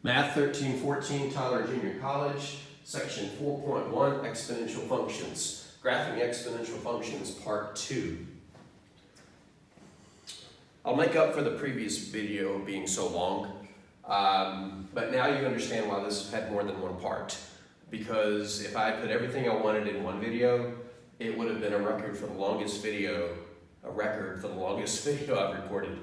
Math 1314, Tyler Junior College, Section 4.1, Exponential Functions. Graphing exponential functions, Part 2. I'll make up for the previous video being so long, but now you understand why this had more than one part. Because if I put everything I wanted in one video, it would have been a record for the longest video I've recorded.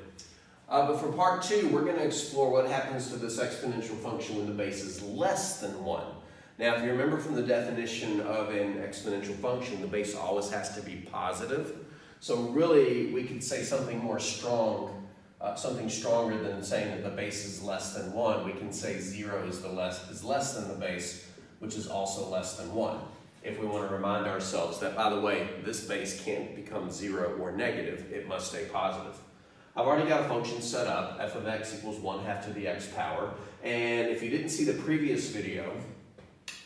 But for part 2, we're going to explore what happens to this exponential function when the base is less than 1. Now, if you remember from the definition of an exponential function, the base always has to be positive. So really, we could say something more strong, something stronger than saying that the base is less than 1. We can say 0 is less than the base, which is also less than 1. If we want to remind ourselves that, by the way, this base can't become 0 or negative, it must stay positive. I've already got a function set up, f of x equals 1/2 to the x power. And if you didn't see the previous video,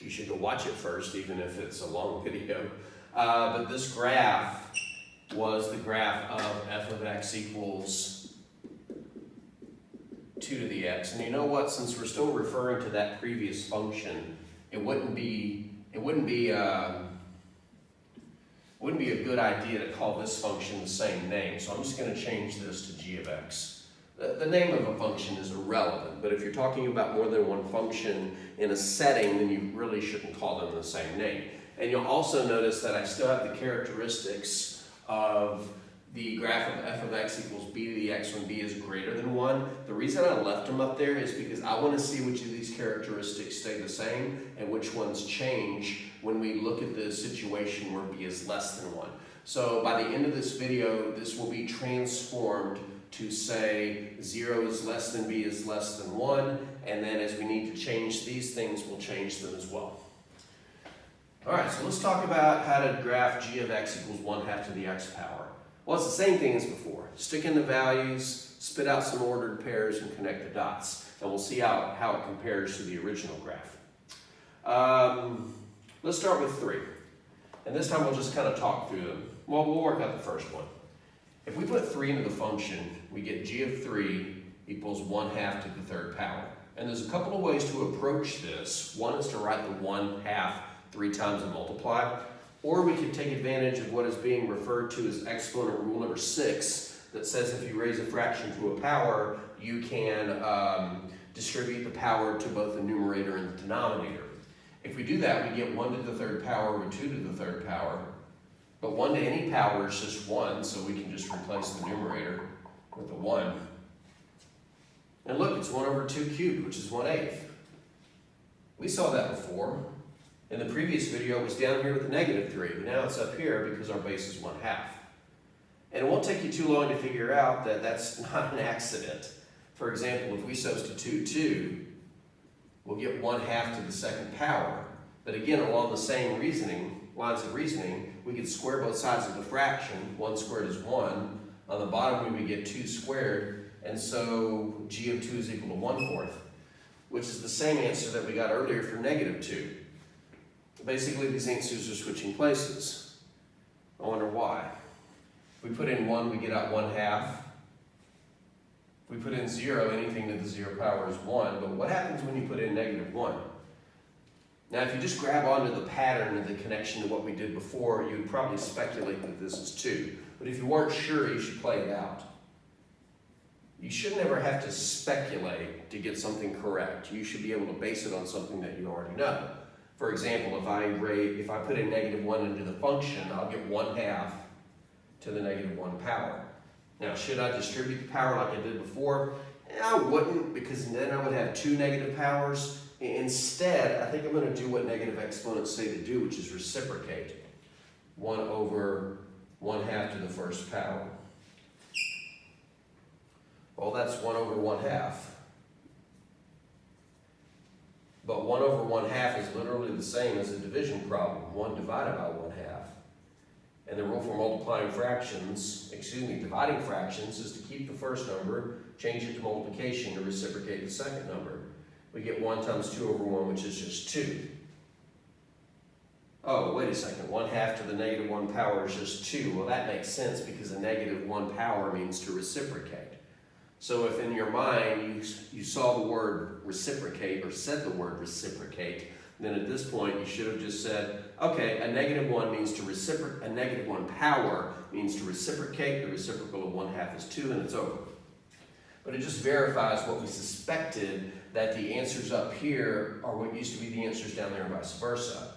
you should go watch it first, even if it's a long video. But this graph was the graph of f of x equals 2 to the x. And you know what? Since we're still referring to that previous function, it wouldn't be a good idea to call this function the same name. So I'm just going to change this to g of x. The name of a function is irrelevant, but if you're talking about more than one function in a setting, then you really shouldn't call them the same name. And you'll also notice that I still have the characteristics of the graph of f of x equals b to the x when b is greater than 1. The reason I left them up there is because I want to see which of these characteristics stay the same and which ones change when we look at the situation where b is less than 1. So by the end of this video, this will be transformed to say 0 is less than b is less than 1, and then as we need to change these things, we'll change them as well. All right, so let's talk about how to graph g of x equals 1/2 to the x power. Well, it's the same thing as before. Stick in the values, spit out some ordered pairs, and connect the dots. And we'll see how it compares to the original graph. Let's start with 3. And this time we'll just kind of talk through them. Well, we'll work out the first one. If we put 3 into the function, we get g of 3 equals 1/2 to the third power. And there's a couple of ways to approach this. One is to write the 1/2 3 times and multiply. Or we could take advantage of what is being referred to as Exponent Rule number 6 that says if you raise a fraction to a power, you can distribute the power to both the numerator and the denominator. If we do that, we get 1 to the third power over 2 to the third power. But 1 to any power is just 1, so we can just replace the numerator with a 1. And look, it's 1 over 2 cubed, which is 1/8. We saw that before. In the previous video, it was down here with the -3, but now it's up here because our base is 1/2. And it won't take you too long to figure out that that's not an accident. For example, if we substitute 2, we'll get 1/2 to the second power. But again, along the same lines of reasoning, we could square both sides of the fraction. 1 squared is 1. On the bottom, we would get 2 squared, and so g of 2 is equal to 1/4, which is the same answer that we got earlier for -2. Basically, these answers are switching places. I wonder why. If we put in 1, we get out 1/2. If we put in 0, anything to the 0 power is 1. But what happens when you put in -1? Now, if you just grab onto the pattern of the connection to what we did before, you would probably speculate that this is 2. But if you weren't sure, you should play it out. You should never have to speculate to get something correct. You should be able to base it on something that you already know. For example, if I put in -1 into the function, I'll get 1/2 to the -1 power. Now, should I distribute the power like I did before? I wouldn't, because then I would have 2 negative powers. Instead, I think I'm going to do what negative exponents say to do, which is reciprocate. 1 over 1/2 to the first power. Well, that's 1 over 1/2. But 1 over 1/2 is literally the same as a division problem, 1 divided by 1/2. And the rule for dividing fractions is to keep the first number, change it to multiplication to reciprocate the second number. We get 1 times 2 over 1, which is just 2. Oh, wait a second, 1/2 to the -1 power is just 2. Well, that makes sense because a -1 power means to reciprocate. So if in your mind you saw the word reciprocate or said the word reciprocate, then at this point you should have just said, okay, a -1 means to reciprocate, a -1 power means to reciprocate. The reciprocal of 1/2 is 2, and it's over. But it just verifies what we suspected, that the answers up here are what used to be the answers down there and vice versa.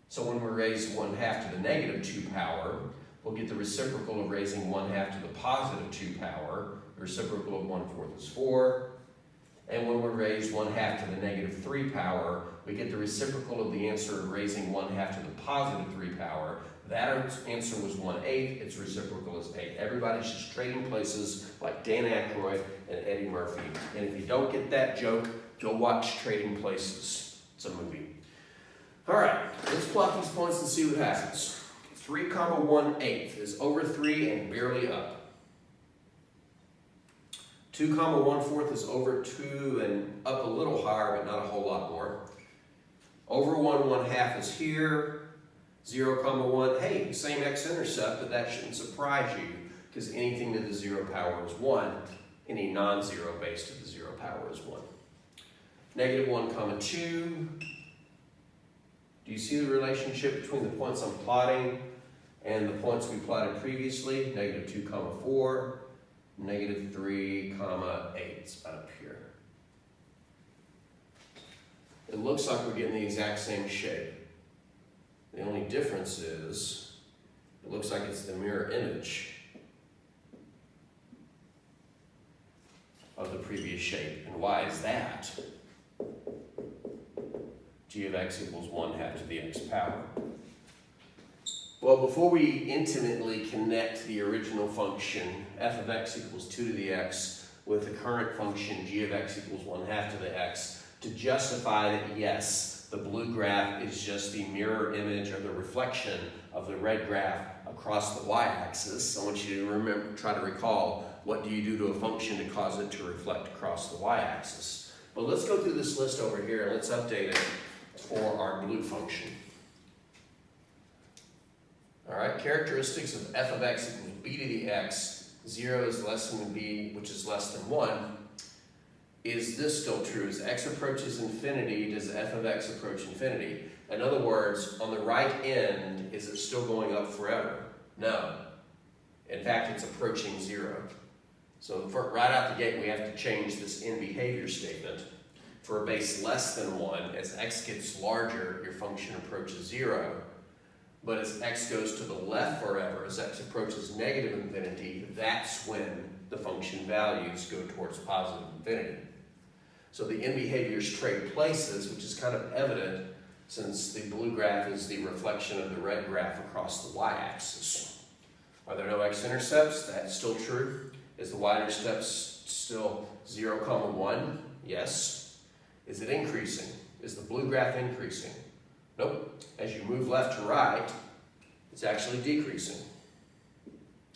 So when we raise 1/2 to the -2 power, we'll get the reciprocal of raising 1/2 to the +2 power. The reciprocal of 1/4 is 4. And when we raise 1/2 to the -3 power, we get the reciprocal of the answer of raising 1/2 to the +3 power. That answer was 1/8. Its reciprocal is 8. Everybody's just trading places like Dan Aykroyd and Eddie Murphy. And if you don't get that joke, go watch Trading Places. It's a movie. All right, let's plot these points and see what happens. 3, 1/8 is over 3 and barely up. 2, 1/4 is over 2 and up a little higher, but not a whole lot more. Over 1/1/2 is here. 0, 1, hey, same x-intercept, but that shouldn't surprise you because anything to the 0 power is 1. Any non-zero base to the 0 power is 1. -1, 2. Do you see the relationship between the points I'm plotting and the points we plotted previously? -2, 4. -3, 8. It's about up here. It looks like we're getting the exact same shape. The only difference is, it looks like it's the mirror image of the previous shape. And why is that? G of x equals 1/2 to the x power. Well, before we intimately connect the original function, f of x equals 2 to the x, with the current function, g of x equals 1/2 to the x, to justify that, yes, the blue graph is just the mirror image or the reflection of the red graph across the y-axis. I want you to try to recall, what do you do to a function to cause it to reflect across the y-axis? But let's go through this list over here and let's update it for our blue function. All right, characteristics of f of x equals b to the x, 0 is less than b, which is less than 1. Is this still true? As x approaches infinity, does f of x approach infinity? In other words, on the right end, is it still going up forever? No. In fact, it's approaching 0. So right out the gate, we have to change this in behavior statement. For a base less than 1, as x gets larger, your function approaches 0. But as x goes to the left forever, as x approaches negative infinity, that's when the function values go towards positive infinity. So the in behaviors trade places, which is kind of evident since the blue graph is the reflection of the red graph across the y-axis. Are there no x-intercepts? That's still true. Is the y-intercept still 0, 1? Yes. Is it increasing? Is the blue graph increasing? Nope. As you move left to right, it's actually decreasing.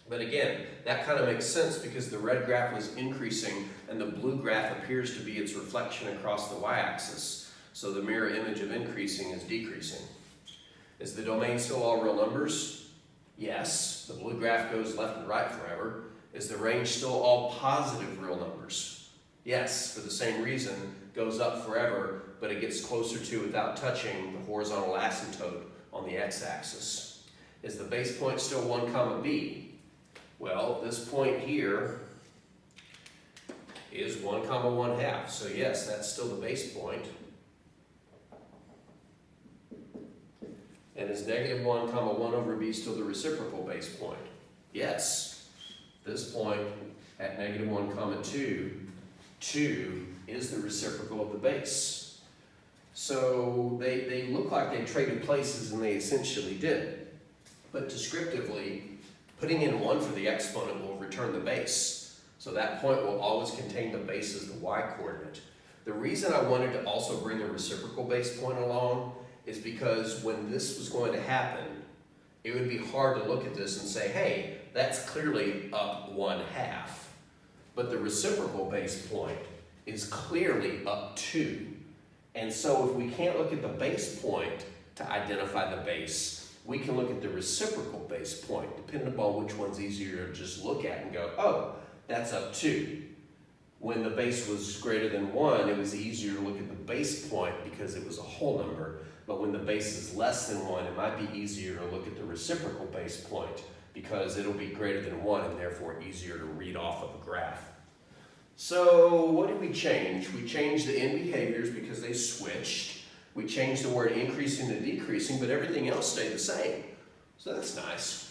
But again, that kind of makes sense because the red graph was increasing and the blue graph appears to be its reflection across the y-axis. So the mirror image of increasing is decreasing. Is the domain still all real numbers? Yes. The blue graph goes left and right forever. Is the range still all positive real numbers? Yes, for the same reason, goes up forever, but it gets closer to without touching the horizontal asymptote on the x-axis. Is the base point still 1, b? Well, this point here is 1, 1/2. So yes, that's still the base point. And is -1, 1 over b still the reciprocal base point? Yes. This point at -1, 2 is the reciprocal of the base. So they look like they traded places, and they essentially did. But descriptively, putting in 1 for the exponent will return the base. So that point will always contain the base as the y-coordinate. The reason I wanted to also bring a reciprocal base point along is because when this was going to happen, it would be hard to look at this and say, hey, that's clearly up 1/2. But the reciprocal base point is clearly up 2. And so if we can't look at the base point to identify the base, we can look at the reciprocal base point, depending upon which one's easier to just look at and go, oh, that's up 2. When the base was greater than 1, it was easier to look at the base point because it was a whole number. But when the base is less than 1, it might be easier to look at the reciprocal base point because it'll be greater than 1 and therefore easier to read off of a graph. So what did we change? We changed the end behaviors because they switched. We changed the word increasing to decreasing, but everything else stayed the same. So that's nice.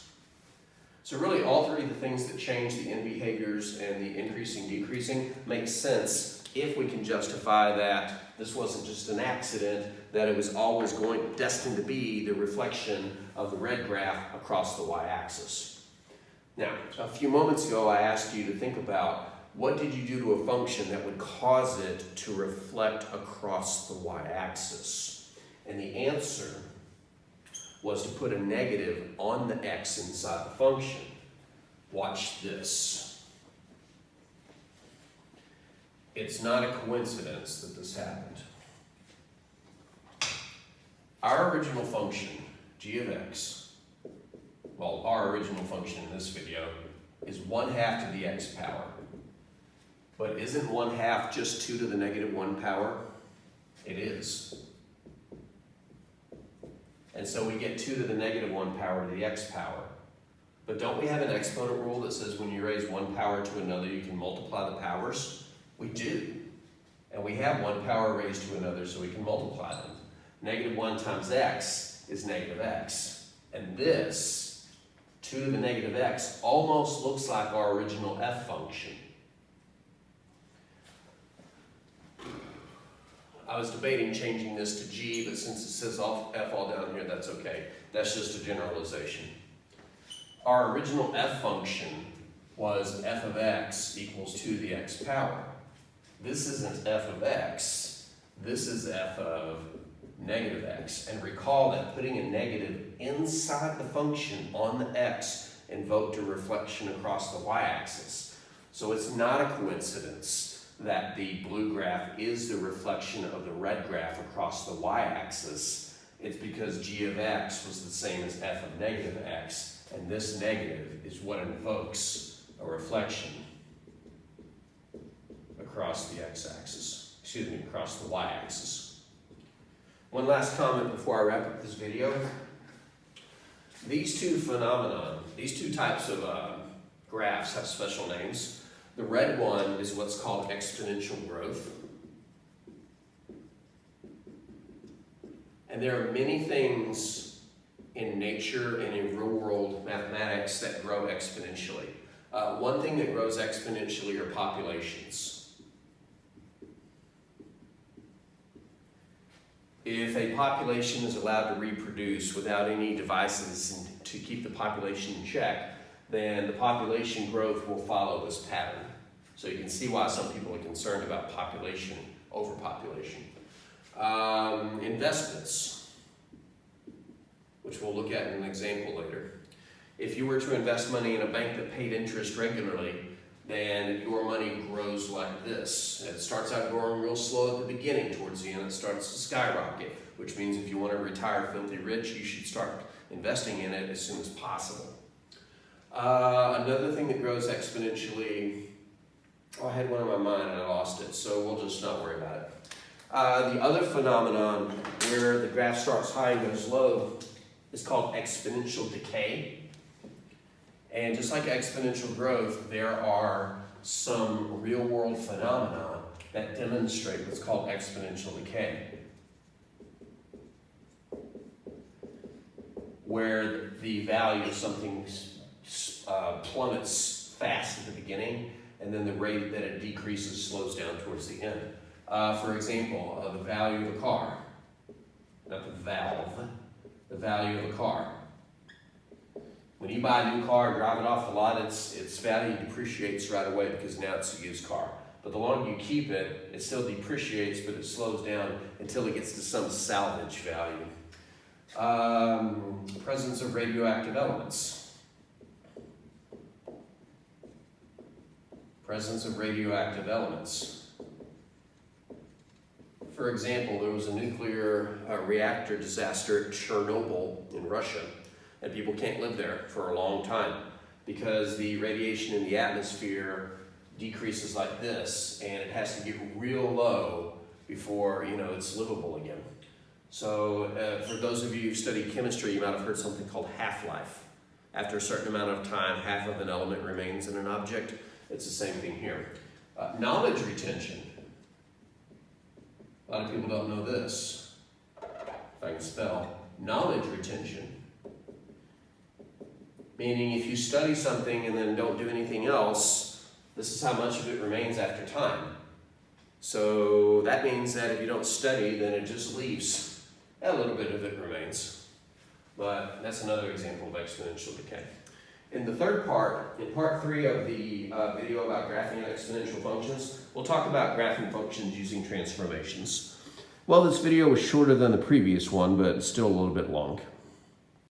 So really all three of the things that change the end behaviors and the increasing, decreasing make sense if we can justify that this wasn't just an accident, that it was always destined to be the reflection of the red graph across the y-axis. Now, a few moments ago I asked you to think about what did you do to a function that would cause it to reflect across the y-axis? And the answer was to put a negative on the x inside the function. Watch this. It's not a coincidence that this happened. Our original function, g of x, well, our original function in this video is 1/2 to the x power. But isn't 1/2 just 2 to the negative 1 power? It is. And so we get 2 to the negative 1 power to the x power. But don't we have an exponent rule that says when you raise one power to another, you can multiply the powers? We do. And we have one power raised to another, so we can multiply them. Negative 1 times x is negative x. And this, 2 to the negative x, almost looks like our original f function. I was debating changing this to g, but since it says f all down here, that's okay. That's just a generalization. Our original f function was f of x equals 2 to the x power. This isn't f of x, this is f of negative x. And recall that putting a negative inside the function on the x invoked a reflection across the y-axis. So it's not a coincidence that the blue graph is the reflection of the red graph across the y-axis. It's because g of x was the same as f of negative x, and this negative is what invokes a reflection across the x-axis, across the y-axis. One last comment before I wrap up this video. These two types of graphs have special names. The red one is what's called exponential growth. And there are many things in nature and in real-world mathematics that grow exponentially. One thing that grows exponentially are populations. If a population is allowed to reproduce without any devices to keep the population in check, then the population growth will follow this pattern. So you can see why some people are concerned about population, overpopulation. Investments, which we'll look at in an example later. If you were to invest money in a bank that paid interest regularly, then your money grows like this. It starts out growing real slow at the beginning. Towards the end, it starts to skyrocket, which means if you want to retire filthy rich, you should start investing in it as soon as possible. Another thing that grows exponentially, I had one in my mind and I lost it, so we'll just not worry about it. The other phenomenon where the graph starts high and goes low is called exponential decay. And just like exponential growth, there are some real-world phenomena that demonstrate what's called exponential decay, where the value of something plummets fast at the beginning, and then the rate that it decreases slows down towards the end. For example, the value of a car, not the valve, the value of a car. When you buy a new car, drive it off the lot, its value depreciates right away because now it's a used car. But the longer you keep it, it still depreciates, but it slows down until it gets to some salvage value. Presence of radioactive elements. Presence of radioactive elements. For example, there was a nuclear reactor disaster at Chernobyl in Russia, and people can't live there for a long time because the radiation in the atmosphere decreases like this, and it has to get real low before, you know, it's livable again. So for those of you who've studied chemistry, you might have heard something called half-life. After a certain amount of time, half of an element remains in an object. It's the same thing here. Knowledge retention. A lot of people don't know this. If I can spell. Knowledge retention. Meaning if you study something and then don't do anything else, this is how much of it remains after time. So that means that if you don't study, then it just leaves. A little bit of it remains. But that's another example of exponential decay. In the third part, in part 3 of the video about graphing exponential functions, we'll talk about graphing functions using transformations. Well, this video was shorter than the previous one, but still a little bit long.